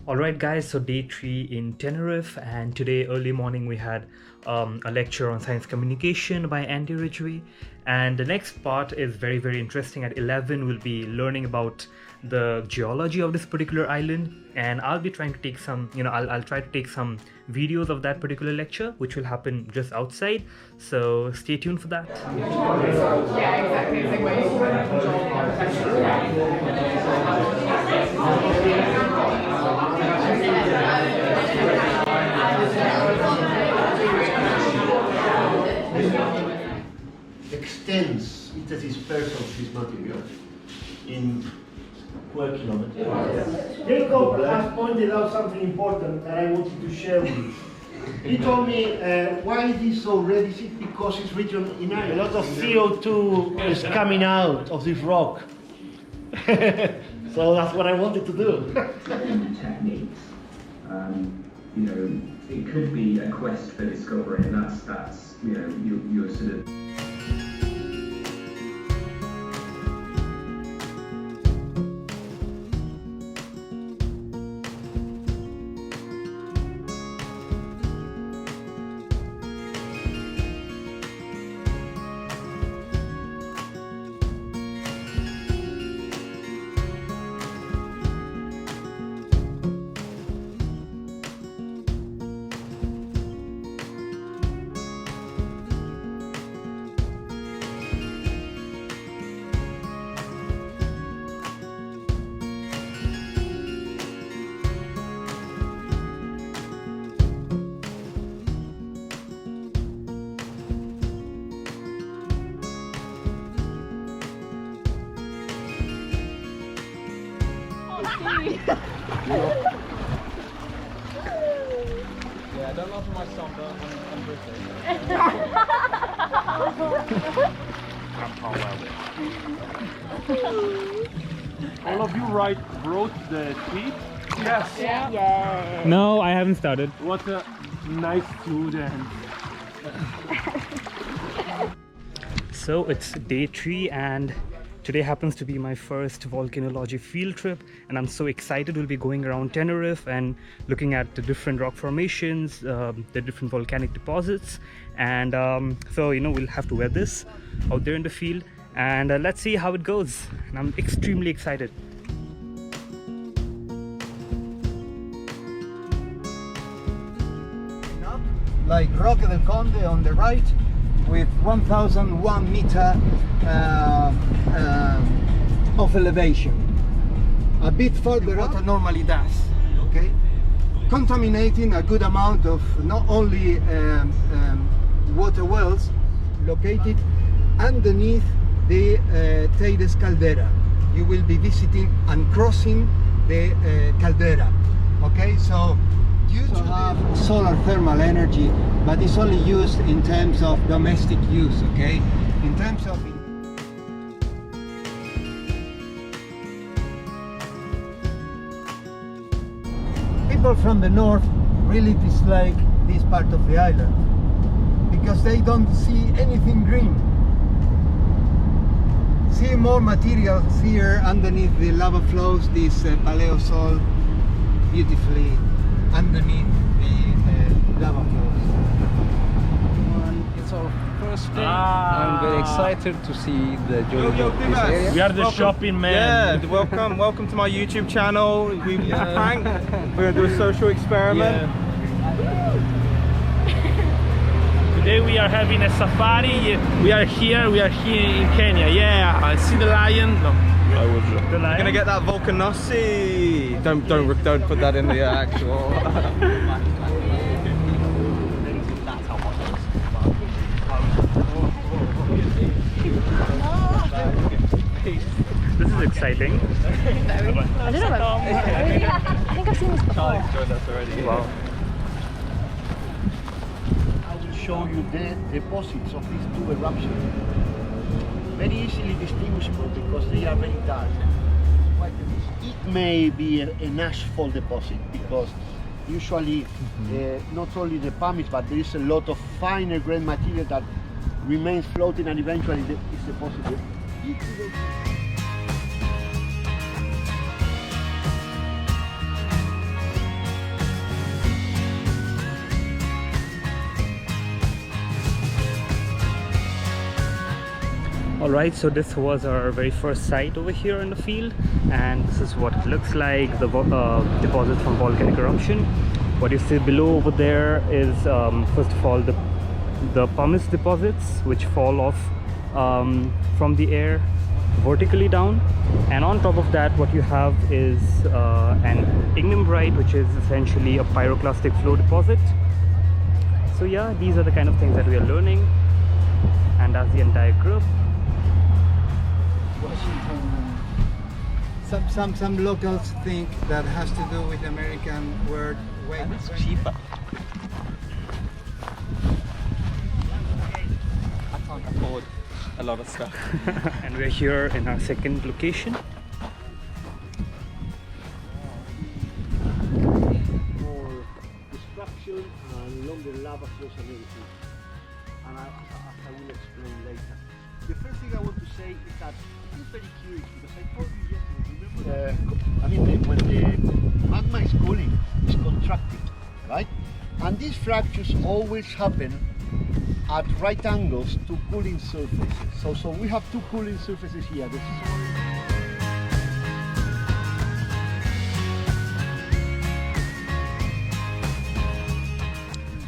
Alright guys, so day 3 in Tenerife, and today early morning we had a lecture on science communication by Andy Ridgway, and the next part is very interesting. At 11 we'll be learning about the geology of this particular island, and I'll be trying to take some, I'll try to take some videos of that particular lecture, which will happen just outside, so stay tuned for that. Yeah, exactly. It's like when you control extends, it is dispersal of this material in square kilometers. Jacob has pointed out something important that I wanted to share with you. He told me, why it is so red? Is it because it's rich in iron? A lot of CO2 is coming out of this rock. So that's what I wanted to do. Techniques. It could be a quest for discovery, and that's you're sort of. Yeah, don't laugh at my song, but I'm British. All of you wrote the tweet? Yes. Yeah. No, I haven't started. What a nice student. So it's day 3 and today happens to be my first volcanology field trip, and I'm so excited. We'll be going around Tenerife and looking at the different rock formations, the different volcanic deposits, and so we'll have to wear this out there in the field, and let's see how it goes, and I'm extremely excited. Like Roque del Conde on the right, with 1001 meter of elevation. A bit further up, normally does. Okay, contaminating a good amount of not only water wells located underneath the Teide caldera. You will be visiting and crossing the caldera. Okay, so due to have solar thermal energy, but it's only used in terms of domestic use, okay? In terms of people from the north really dislike this part of the island because they don't see anything green. See more materials here underneath the lava flows, this paleosol beautifully underneath the lava flows. It's our first day. I'm very excited to see the geological area. We are the shopping man. Yeah, welcome to my YouTube channel. Frank, we're gonna do a social experiment. Today we are having a safari. We are here in Kenya. Yeah, I see the lion. No, I was the lion. Gonna get that volcanosity. Don't put that in the actual. This is exciting. I don't know. I think I've seen this before. Charlie's joined us already. Wow. I will show you the deposits of these two eruptions. Very easily distinguishable because they are very dark. It may be an ashfall deposit because usually not only the pumice, but there is a lot of finer grained material that remains floating and eventually is deposited. Alright, so this was our very first site over here in the field, and this is what it looks like, the deposits from volcanic eruption. What you see below over there is first of all the pumice deposits, which fall off from the air vertically down, and on top of that what you have is an ignimbrite, which is essentially a pyroclastic flow deposit. So yeah, these are the kind of things that we are learning, and that's the entire group. Some locals think that has to do with the American word wait. It's cheaper. I can't afford a lot of stuff. And we're here in our second location. More destruction and longer lava flows and everything. And as I will explain later. The first thing I want to say is that I'm very curious because I told you yesterday, remember when the magma is cooling, it's contracting, right? And these fractures always happen at right angles to cooling surfaces. So we have two cooling surfaces here. The soil.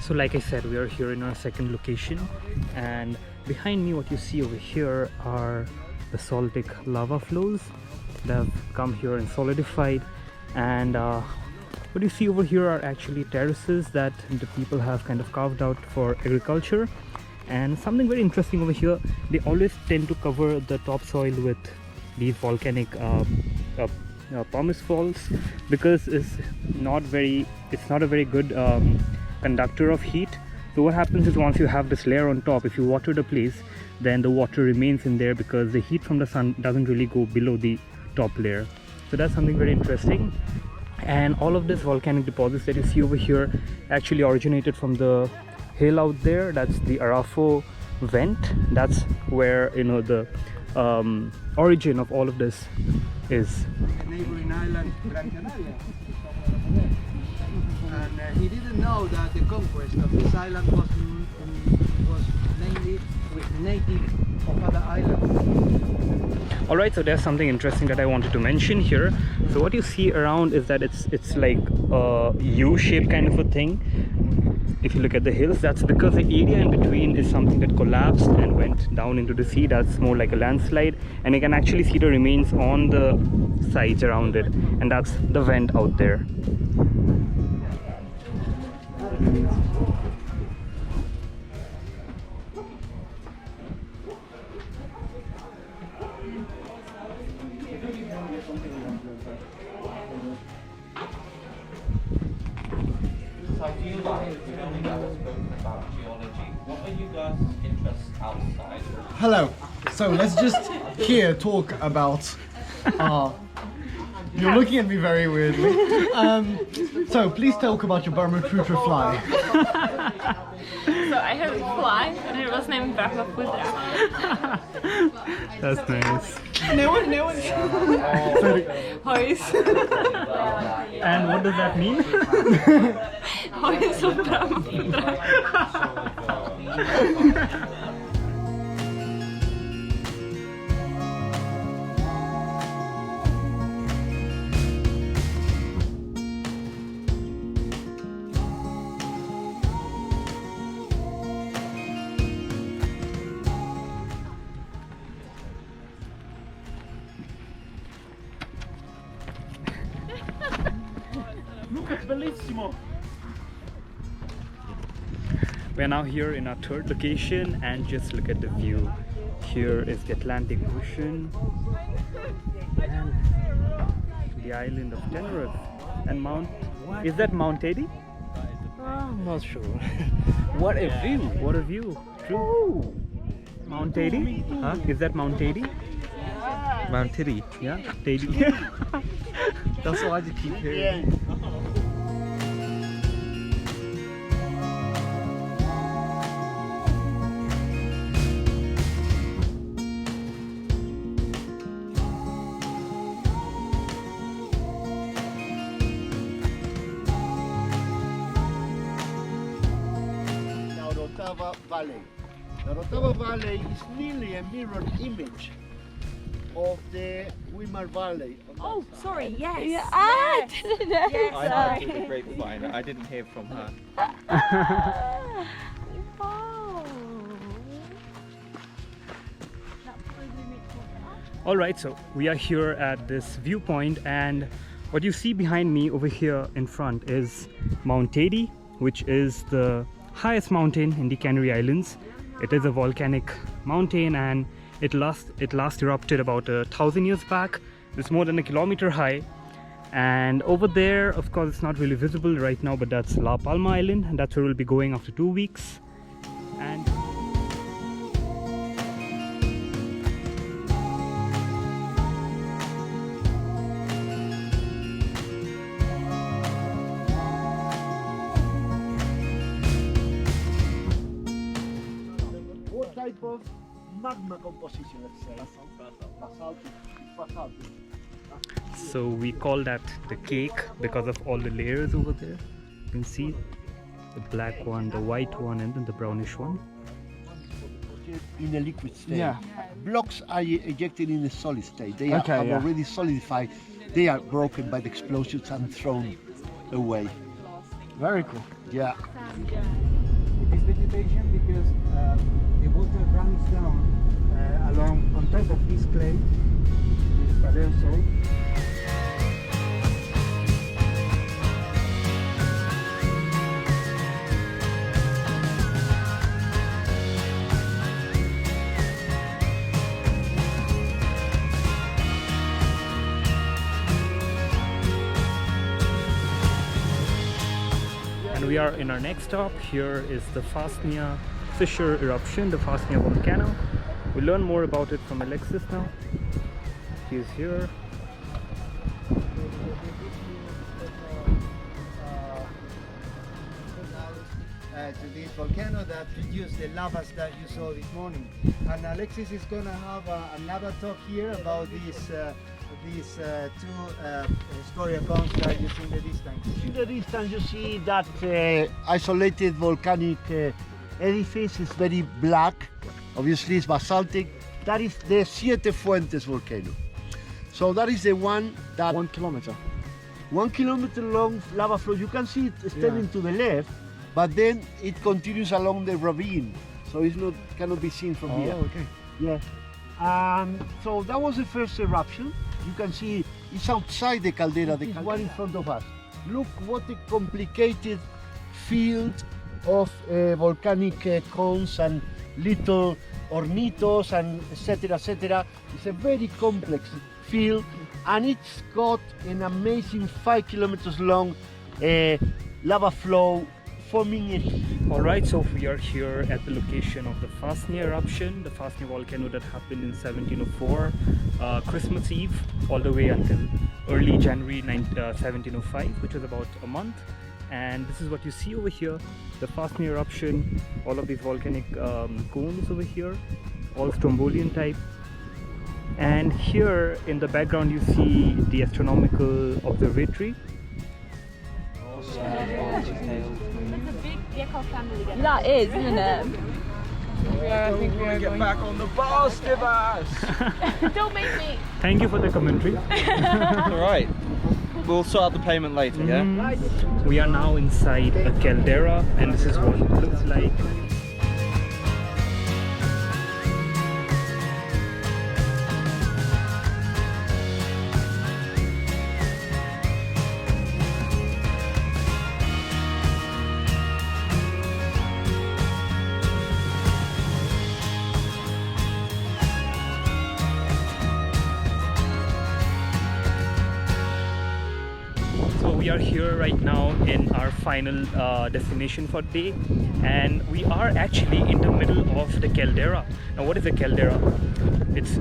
So like I said, we are here in our second location, and behind me what you see over here are basaltic lava flows that have come here and solidified, and what you see over here are actually terraces that the people have kind of carved out for agriculture. And something very interesting over here, they always tend to cover the topsoil with these volcanic pumice falls, because it's not a very good conductor of heat. So what happens is, once you have this layer on top, if you water the place, then the water remains in there because the heat from the sun doesn't really go below the top layer. So that's something very interesting. And all of this volcanic deposits that you see over here actually originated from the hill out there. That's the Arafo vent. That's where, you know, the origin of all of this is. The neighboring island, Gran Canaria. And he didn't know that the conquest of this island was mainly with natives of other islands. Alright, so there's something interesting that I wanted to mention here. So what you see around is that it's like a U-shaped kind of a thing. If you look at the hills, that's because the area in between is something that collapsed and went down into the sea. That's more like a landslide, and you can actually see the remains on the sides around it, and that's the vent out there. What are you guys' interests outside? Hello. So let's just here talk about. You're looking at me very weirdly. So please talk about your Brahmaputra fly. So I have a fly, and it was named Brahmaputra. That's nice. No one. Hois. And what does that mean? Hois of Brahmaputra. Bellissimo! We're now here in our third location, and just look at the view. Here is the Atlantic Ocean and the island of Tenerife and Mount. Is that Mount Teddy? I'm not sure. What a view! What a view! True. Mount Teddy? Huh? Is that Mount Teddy? Mount Titty. Yeah, Teddy. That's why I just keep hearing. Valley. The Rotava Valley is nearly a mirror image of the Weimar Valley. Oh, sorry, yes. Yeah. Yes, I sorry. heard through the grapevine. I didn't hear from her. Wow. Alright, so we are here at this viewpoint, and what you see behind me over here in front is Mount Tedi, which is the highest mountain in the Canary Islands. It is a volcanic mountain, and it last erupted about 1,000 years back. It's more than a kilometer high, and over there, of course, it's not really visible right now, but that's La Palma Island, and that's where we'll be going after 2 weeks. And what type of magma composition, let's say? Basaltic. Basaltic. so we call that the cake because of all the layers over there. You can see the black one, the white one, and then the brownish one. In a liquid state. Yeah. Blocks are ejected in a solid state. They have yeah. already solidified. They are broken by the explosions and thrown away. Very cool. Yeah. It is vegetation because the water runs down along on top of this clay, this paleosoil. And we are in our next stop. Here is the Fasnia fissure eruption, the Fasnia volcano. We'll learn more about it from Alexis now. He is here. To this volcano that produced the lavas that you saw this morning. And Alexis is going to have another talk here about these two historical cones that you see in the distance. In the distance you see that isolated volcanic edifice is very black. Obviously it's basaltic. That is the Siete Fuentes volcano. So that is the one that 1 kilometer. 1 kilometer long lava flow. You can see it extending to the left, but then it continues along the ravine. So it's not cannot be seen from here. Okay. Yeah. So that was the first eruption. You can see it's outside the caldera. The one in front of us. Look what a complicated field of volcanic cones and little ornitos and etc. etc. It's a very complex field, and it's got an amazing 5 kilometers long lava flow forming a... Alright, so we are here at the location of the Fasnia eruption, the Fasnia volcano that happened in 1704, Christmas Eve, all the way until early January 1705, which was about a month. And this is what you see over here, the Fasnia eruption, all of these volcanic cones over here, all Strombolian type. And here in the background you see the astronomical observatory. It's a big gecko family. That is, isn't it? Yeah, I think we are Get going. back on the bus, Divas! Don't make me. Thank you for the commentary. Alright. We'll sort the payment later, yeah? We are now inside a caldera, and this is what it looks like. We are here right now in our final destination for the day, and we are actually in the middle of the caldera. Now what is a caldera? It's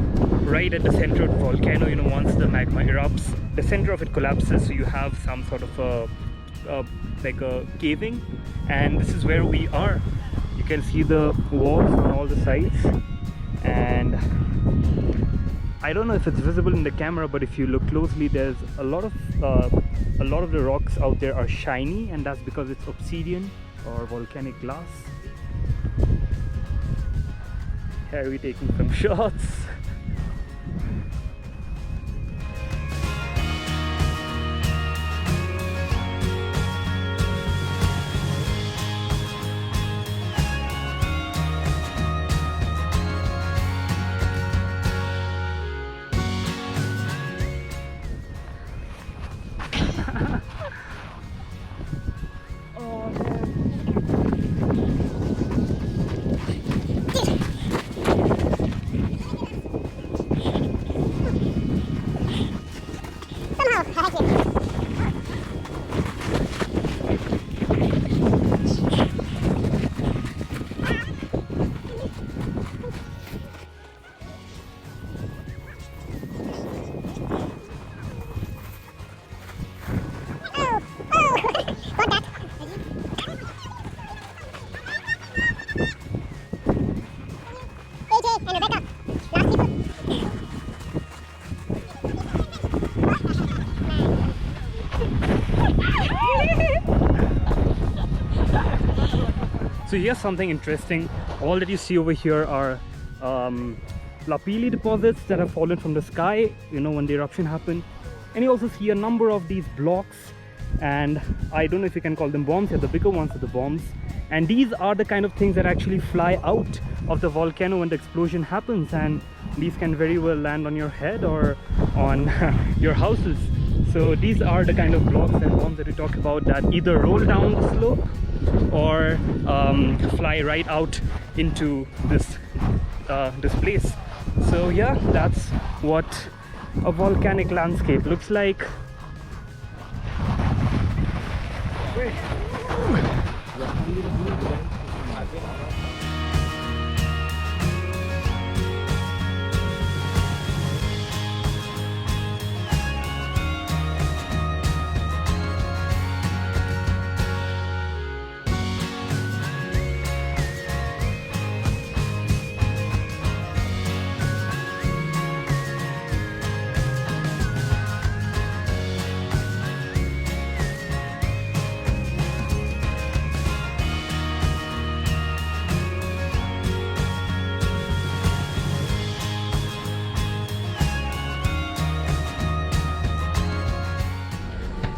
right at the center of the volcano. You know, once the magma erupts, the center of it collapses, so you have some sort of like a caving, and this is where we are. You can see the walls on all the sides, and I don't know if it's visible in the camera, but if you look closely, there's a lot of the rocks out there are shiny, and that's because it's obsidian or volcanic glass. Harry taking some shots. So here's something interesting. All that you see over here are lapilli deposits that have fallen from the sky, you know, when the eruption happened. And you also see a number of these blocks, and I don't know if you can call them bombs. Yeah, the bigger ones are the bombs. And these are the kind of things that actually fly out of the volcano when the explosion happens, and these can very well land on your head or on your houses. So these are the kind of blocks and bombs that we talk about that either roll down the slope or fly right out into this place. So yeah, that's what a volcanic landscape looks like.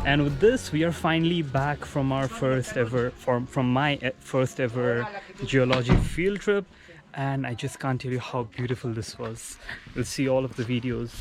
And with this, we are finally back from our first ever, from my first ever geology field trip, and I just can't tell you how beautiful this was. You'll see all of the videos